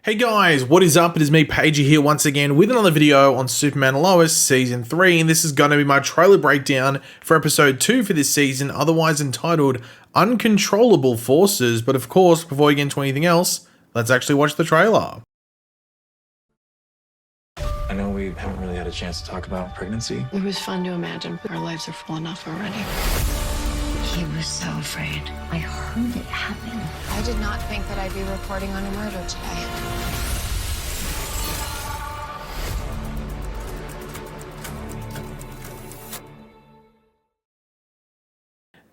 Hey guys, what is up? It is me, Pagey, here once again with another video on Superman and Lois Season 3, and this is going to be my trailer breakdown for Episode 2 for this season, otherwise entitled Uncontrollable Forces. But of course, before we get into anything else, let's actually watch the trailer. I know we haven't really had a chance to talk about pregnancy. It was fun to imagine, but our lives are full enough already. He was so afraid. I heard it happen. I did not think that I'd be reporting on a murder today.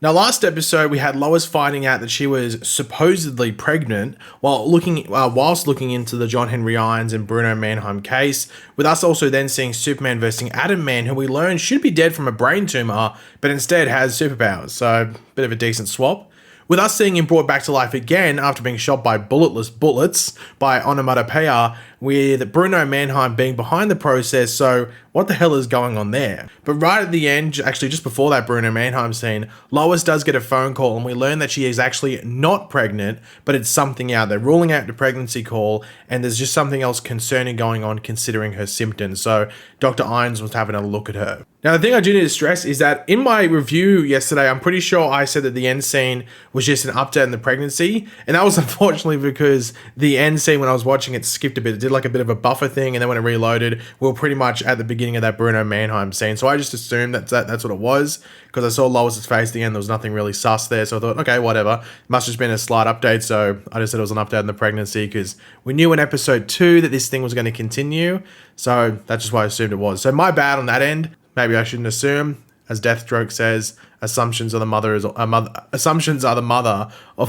Now, last episode, we had Lois finding out that she was supposedly pregnant whilst looking into the John Henry Irons and Bruno Mannheim case, with us also then seeing Superman versus Atom Man, who we learned should be dead from a brain tumor, but instead has superpowers, so bit of a decent swap. With us seeing him brought back to life again after being shot by bullets by Onomatopoeia, with Bruno Mannheim being behind the process, so what the hell is going on there? But right at the end, actually just before that Bruno Mannheim scene, Lois does get a phone call and we learn that she is actually not pregnant, but it's something out. They're ruling out the pregnancy call and there's just something else concerning going on considering her symptoms, so Dr. Irons was having a look at her. Now, the thing I do need to stress is that in my review yesterday, I'm pretty sure I said that the end scene was just an update on the pregnancy, and that was unfortunately because the end scene when I was watching it skipped a bit. It did like a bit of a buffer thing, and then when it reloaded, we were pretty much at the beginning of that Bruno Mannheim scene. So I just assumed that's what it was, because I saw Lois's face at the end. There was nothing really sus there, so I thought, okay, whatever. It must have just been a slight update, so I just said it was an update on the pregnancy, because we knew in episode 2 that this thing was going to continue, so that's just why I assumed it was. So my bad on that end. Maybe I shouldn't assume. As Deathstroke says, assumptions are the mother of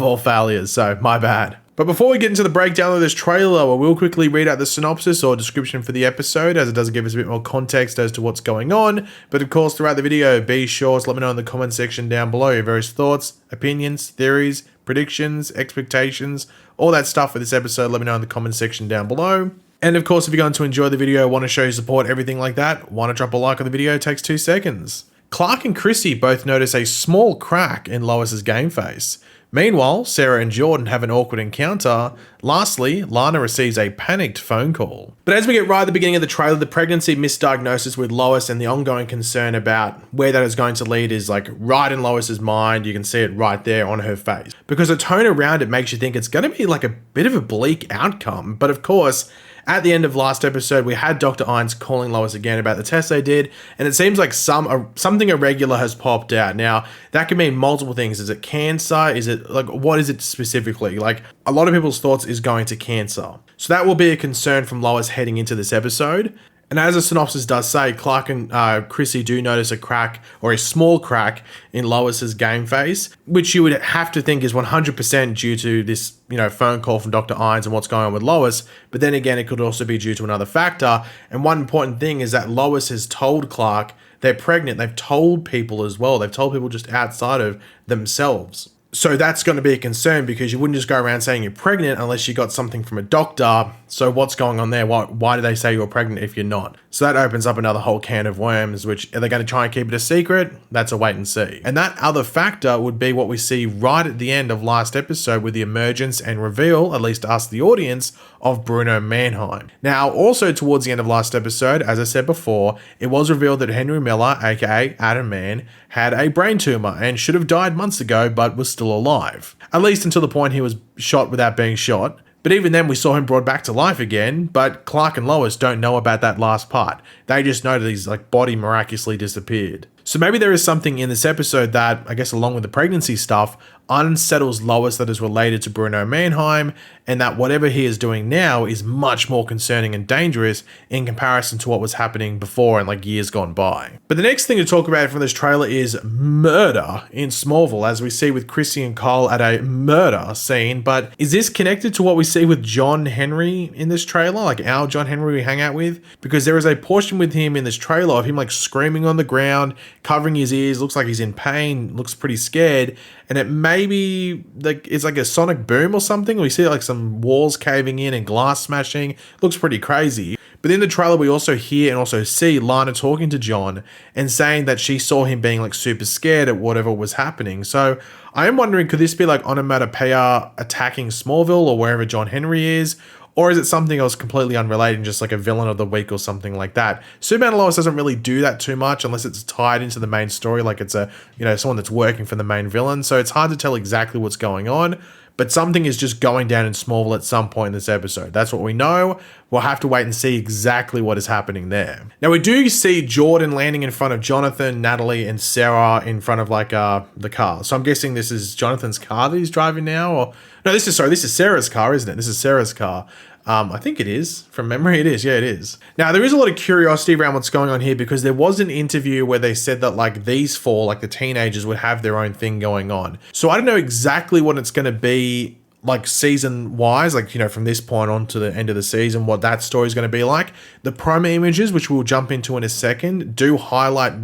all failures, so my bad. But before we get into the breakdown of this trailer, I will quickly read out the synopsis or description for the episode, as it does give us a bit more context as to what's going on. But of course, throughout the video, be sure to let me know in the comment section down below your various thoughts, opinions, theories, predictions, expectations, all that stuff for this episode. Let me know in the comment section down below. And of course, if you're going to enjoy the video, want to show your support, everything like that, want to drop a like on the video, it takes 2 seconds. Clark and Chrissy both notice a small crack in Lois's game face. Meanwhile, Sarah and Jordan have an awkward encounter. Lastly, Lana receives a panicked phone call. But as we get right at the beginning of the trailer, the pregnancy misdiagnosis with Lois and the ongoing concern about where that is going to lead is like right in Lois's mind. You can see it right there on her face. Because the tone around it makes you think it's going to be like a bit of a bleak outcome. But of course, at the end of last episode, we had Dr. Irons calling Lois again about the test they did, and it seems like something irregular has popped out. Now, that can mean multiple things. Is it cancer? Is it, like, what is it specifically? Like, a lot of people's thoughts is going to cancer. So that will be a concern from Lois heading into this episode. And as the synopsis does say, Clark and Chrissy do notice a crack, or a small crack, in Lois's game face, which you would have to think is 100% due to this, phone call from Dr. Irons and what's going on with Lois. But then again, it could also be due to another factor. And one important thing is that Lois has told Clark they're pregnant. They've told people as well. They've told people just outside of themselves. So that's going to be a concern, because you wouldn't just go around saying you're pregnant unless you got something from a doctor. So what's going on there? Why do they say you're pregnant if you're not? So that opens up another whole can of worms, which are they going to try and keep it a secret? That's a wait and see. And that other factor would be what we see right at the end of last episode with the emergence and reveal, at least to us the audience, of Bruno Mannheim. Now, also towards the end of last episode, as I said before, it was revealed that Henry Miller, aka Atom Man, had a brain tumor and should have died months ago, but was still alive. At least until the point he was shot without being shot. But even then, we saw him brought back to life again, but Clark and Lois don't know about that last part. They just know that his body miraculously disappeared. So maybe there is something in this episode that, I guess along with the pregnancy stuff, unsettles Lois that is related to Bruno Mannheim, and that whatever he is doing now is much more concerning and dangerous in comparison to what was happening before and years gone by. But the next thing to talk about from this trailer is murder in Smallville, as we see with Chrissy and Cole at a murder scene. But is this connected to what we see with John Henry in this trailer, our John Henry we hang out with? Because there is a portion with him in this trailer of him screaming on the ground, covering his ears, looks like he's in pain, looks pretty scared, and it may be it's like a sonic boom or something. We see some walls caving in and glass smashing. Looks pretty crazy. But in the trailer, we also hear and also see Lana talking to John and saying that she saw him being super scared at whatever was happening. So I am wondering, could this be Onomatopoeia attacking Smallville or wherever John Henry is? Or is it something else completely unrelated, just like a villain of the week or something like that? Superman and Lois doesn't really do that too much unless it's tied into the main story, like it's a, someone that's working for the main villain. So it's hard to tell exactly what's going on. But something is just going down in Smallville at some point in this episode. That's what we know. We'll have to wait and see exactly what is happening there. Now, we do see Jordan landing in front of Jonathan, Natalie, and Sarah in front of the car. So I'm guessing this is Jonathan's car that he's driving now. Or no, this is Sarah's car, isn't it? This is Sarah's car. I think it is. From memory, it is. Yeah, it is. Now, there is a lot of curiosity around what's going on here because there was an interview where they said that these four, the teenagers, would have their own thing going on. So I don't know exactly what it's going to be season wise, from this point on to the end of the season, what that story is going to be like. The promo images, which we'll jump into in a second, do highlight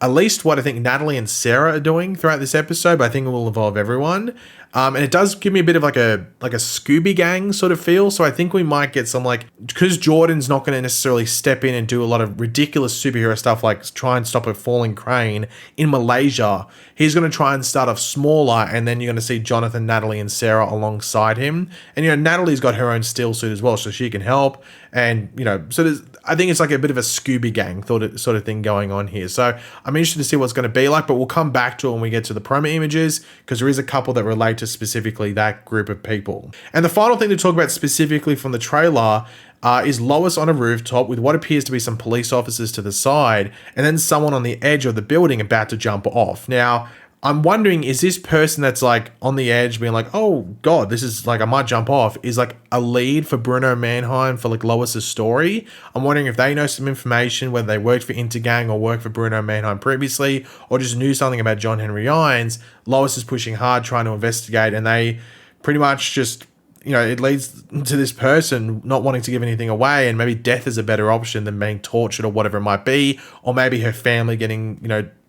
at least what I think Natalie and Sarah are doing throughout this episode, but I think it will involve everyone. And it does give me a bit of like a Scooby Gang sort of feel. So I think we might get some because Jordan's not going to necessarily step in and do a lot of ridiculous superhero stuff like try and stop a falling crane in Malaysia. He's going to try and start off smaller, and then you're going to see Jonathan, Natalie, and Sarah alongside him. And Natalie's got her own steel suit as well, so she can help. And so I think it's like a bit of a Scooby Gang sort of thing going on here. So I'm interested to see what's going to be like, but we'll come back to it when we get to the promo images because there is a couple that relate to specifically that group of people. And the final thing to talk about specifically from the trailer is Lois on a rooftop with what appears to be some police officers to the side, and then someone on the edge of the building about to jump off. Now, I'm wondering, is this person that's on the edge being oh God, this is I might jump off, is a lead for Bruno Mannheim for Lois's story? I'm wondering if they know some information, whether they worked for Intergang or worked for Bruno Mannheim previously, or just knew something about John Henry Irons. Lois is pushing hard, trying to investigate, and they pretty much just, it leads to this person not wanting to give anything away, and maybe death is a better option than being tortured or whatever it might be, or maybe her family getting,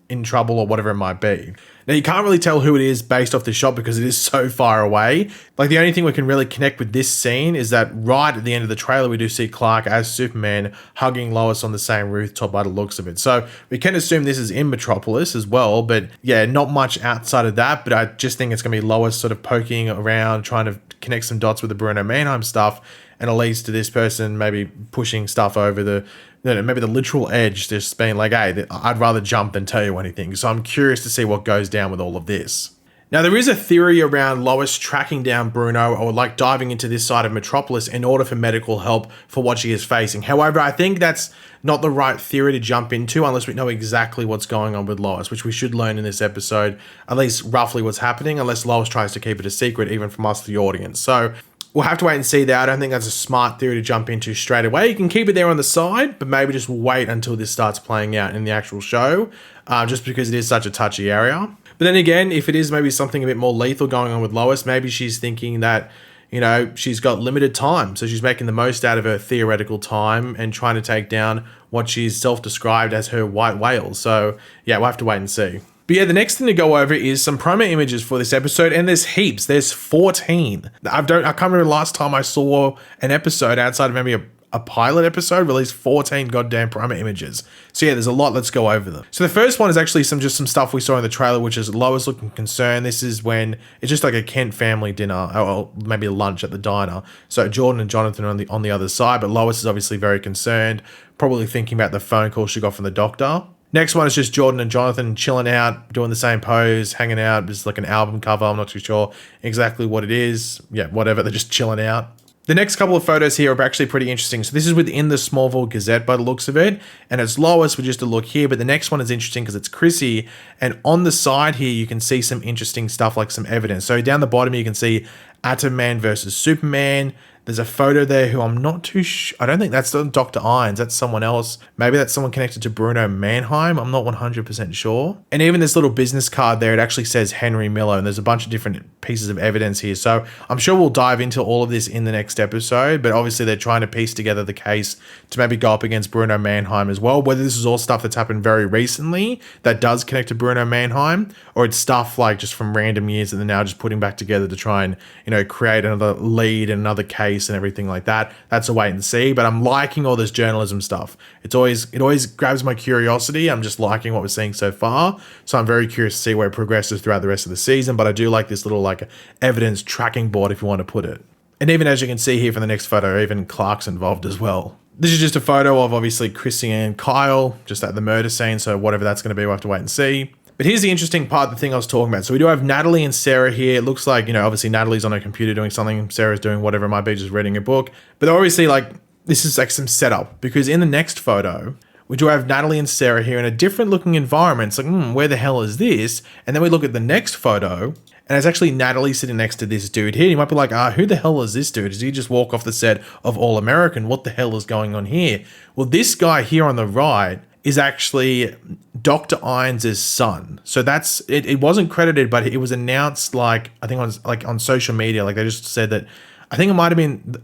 in trouble or whatever it might be. Now, you can't really tell who it is based off the shot because it is so far away. The only thing we can really connect with this scene is that right at the end of the trailer, we do see Clark as Superman hugging Lois on the same rooftop by the looks of it. So we can assume this is in Metropolis as well, but yeah, not much outside of that. But I just think it's going to be Lois sort of poking around, trying to connect some dots with the Bruno Mannheim stuff, and it leads to this person maybe pushing stuff over maybe the literal edge, just being hey, I'd rather jump than tell you anything. So I'm curious to see what goes down with all of this. Now, there is a theory around Lois tracking down Bruno or diving into this side of Metropolis in order for medical help for what she is facing. However, I think that's not the right theory to jump into unless we know exactly what's going on with Lois, which we should learn in this episode, at least roughly what's happening, unless Lois tries to keep it a secret, even from us, the audience. So we'll have to wait and see that. I don't think that's a smart theory to jump into straight away. You can keep it there on the side, but maybe just wait until this starts playing out in the actual show, just because it is such a touchy area. But then again, if it is maybe something a bit more lethal going on with Lois, maybe she's thinking that, she's got limited time. So she's making the most out of her theoretical time and trying to take down what she's self-described as her white whale. So yeah, we'll have to wait and see. But yeah, the next thing to go over is some promo images for this episode, and there's heaps. There's 14. I can't remember the last time I saw an episode outside of maybe a pilot episode release 14 goddamn promo images. So yeah, there's a lot. Let's go over them. So the first one is actually some stuff we saw in the trailer, which is Lois looking concerned. This is when it's just like a Kent family dinner, or maybe a lunch at the diner. So Jordan and Jonathan are on the other side, but Lois is obviously very concerned, probably thinking about the phone call she got from the doctor. Next one is just Jordan and Jonathan chilling out, doing the same pose, hanging out. It's like an album cover. I'm not too sure exactly what it is. Yeah, whatever. They're just chilling out. The next couple of photos here are actually pretty interesting. So this is within the Smallville Gazette by the looks of it. And it's Lois with just a look here. But the next one is interesting because it's Chrissy. And on the side here, you can see some interesting stuff like some evidence. So down the bottom, you can see Atom Man versus Superman. There's a photo there who I'm not too sure. I don't think that's Dr. Irons. That's someone else. Maybe that's someone connected to Bruno Mannheim. I'm not 100% sure. And even this little business card there, it actually says Henry Miller. And there's a bunch of different pieces of evidence here. So I'm sure we'll dive into all of this in the next episode. But obviously they're trying to piece together the case to maybe go up against Bruno Mannheim as well. Whether this is all stuff that's happened very recently that does connect to Bruno Mannheim, or it's stuff just from random years that they're now just putting back together to try and, create another lead and another case and everything like that. That's a wait and see, but I'm liking all this journalism stuff. It always grabs my curiosity. I'm just liking what we're seeing so far. So I'm very curious to see where it progresses throughout the rest of the season, but I do like this little evidence tracking board, if you want to put it. And even as you can see here from the next photo, even Clark's involved as well. This is just a photo of obviously Chrissy and Kyle just at the murder scene. So whatever that's going to be, we'll have to wait and see. But here's the interesting part, the thing I was talking about. So we do have Natalie and Sarah here. It looks like, obviously Natalie's on her computer doing something. Sarah's doing whatever it might be, just reading a book. But they're obviously like, this is like some setup, because in the next photo, we do have Natalie and Sarah here in a different looking environment. It's like, where the hell is this? And then we look at the next photo, and it's actually Natalie sitting next to this dude here. You might be like, who the hell is this dude? Did he just walk off the set of All American? What the hell is going on here? Well, this guy here on the right is actually Dr. Irons' son. So that's, it wasn't credited, but it was announced like, I think on social media, like they just said that, I think it might have been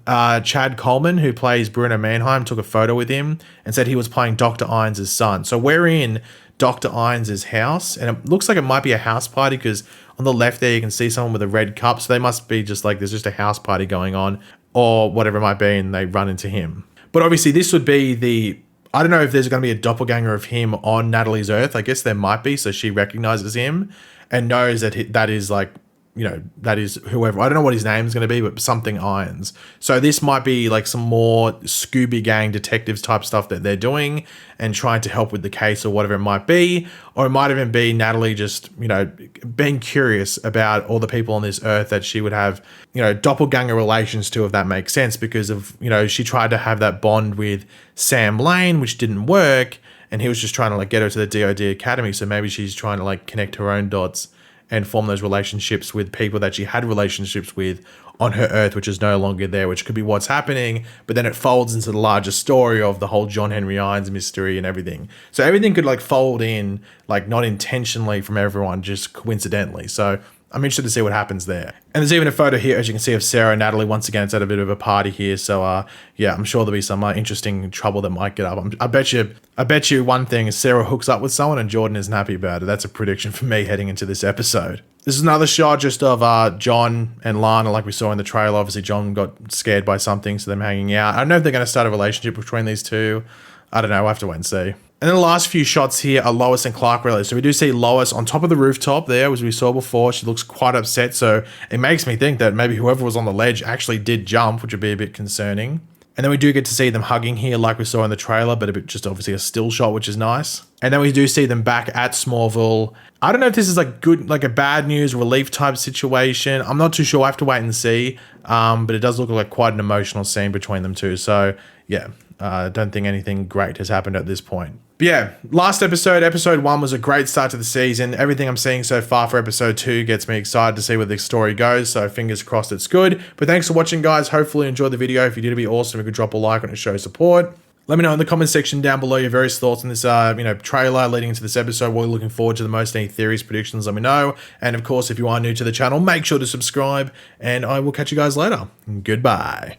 Chad Coleman, who plays Bruno Mannheim, took a photo with him and said he was playing Dr. Irons' son. So we're in Dr. Irons' house, and it looks like it might be a house party, because on the left there you can see someone with a red cup. So they must be just like, there's just a house party going on or whatever it might be, and they run into him. But obviously this would be I don't know if there's going to be a doppelganger of him on Natalie's Earth. I guess there might be, so she recognizes him and knows that that is like, that is whoever. I don't know what his name is going to be, but something Irons. So this might be like some more Scooby Gang detectives type stuff that they're doing and trying to help with the case or whatever it might be. Or it might even be Natalie just, being curious about all the people on this earth that she would have, doppelganger relations to, if that makes sense, because of, she tried to have that bond with Sam Lane, which didn't work. And he was just trying to like get her to the DOD Academy. So maybe she's trying to like connect her own dots and form those relationships with people that she had relationships with on her Earth, which is no longer there, which could be what's happening. But then it folds into the larger story of the whole John Henry Irons mystery and everything. So everything could like fold in, like not intentionally from everyone, just coincidentally. So I'm interested to see what happens there. And there's even a photo here, as you can see, of Sarah and Natalie. Once again, it's at a bit of a party here. So yeah, I'm sure there'll be some interesting trouble that might get up. I bet you one thing is Sarah hooks up with someone and Jordan isn't happy about it. That's a prediction for me heading into this episode. This is another shot just of John and Lana, like we saw in the trailer. Obviously, John got scared by something, so them hanging out. I don't know if they're going to start a relationship between these two. I don't know. We'll have to wait and see. And then the last few shots here are Lois and Clark really. So we do see Lois on top of the rooftop there, as we saw before. She looks quite upset. So it makes me think that maybe whoever was on the ledge actually did jump, which would be a bit concerning. And then we do get to see them hugging here like we saw in the trailer, but a bit just obviously a still shot, which is nice. And then we do see them back at Smallville. I don't know if this is like good, like a bad news relief type situation. I'm not too sure. I have to wait and see. But it does look like quite an emotional scene between them two. So yeah, I don't think anything great has happened at this point. But yeah, last episode 1 was a great start to the season. Everything I'm seeing so far for episode 2 gets me excited to see where the story goes. So fingers crossed it's good. But thanks for watching, guys. Hopefully you enjoyed the video. If you did, it'd be awesome if you could drop a like on it to show support. Let me know in the comment section down below your various thoughts on this, trailer leading into this episode. What you're looking forward to the most, any theories, predictions, let me know. And of course, if you are new to the channel, make sure to subscribe. And I will catch you guys later. Goodbye.